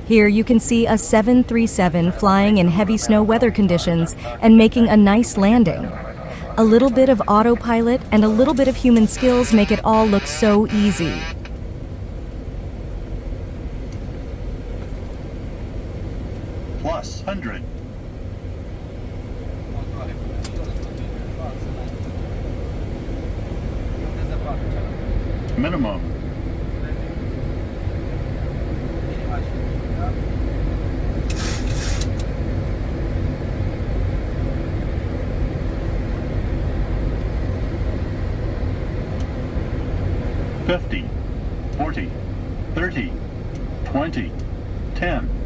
Here you can see a 737 flying in heavy snow weather conditions and making a nice landing. A little bit of autopilot and a little bit of human skills make it all look so easy. Plus 100. Minimum. $50, $40, $30, $20, $10.